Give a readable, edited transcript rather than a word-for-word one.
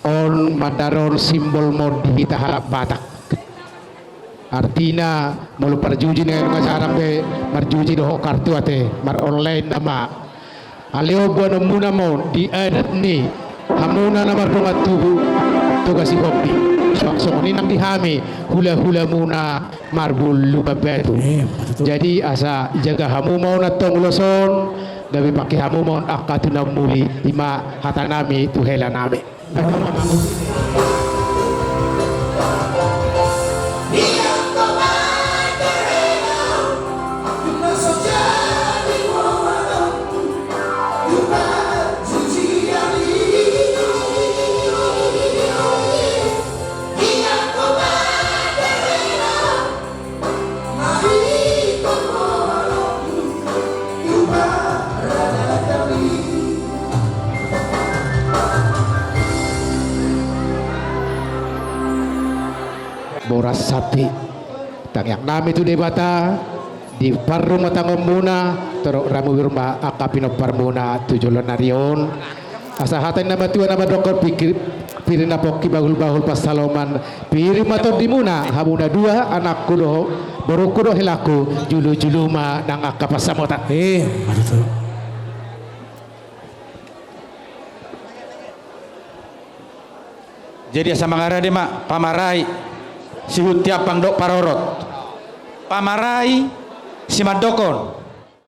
on madaron simbol modi taharap Batak. Artinya mulu perjuji dengan masyarakat be marjuji doh kartu ate mar online nama aleo buat muna mo di adat ni hamuna nama rumah tugas si hobi so ini nang dihami hula muna marbul lupa betu jadi asa jaga hamu mau natong loson gabi pakai hamu mau akatuna muli ima hatanami tuhela nami. Boras sapi tang yang nami itu debata di parru matangom muna terok ramu rumah akapino parmuna tujulan narion asa hatan nama tua nama dokter pikir pirin napoki bahul pasaloman pirin maton di muna hamuna dua anakku doh boruku doh hilaku julu ma nang akapasamota jadi asa mangara de mak pamarai si hutiap pangdok parorot pamarai si madokon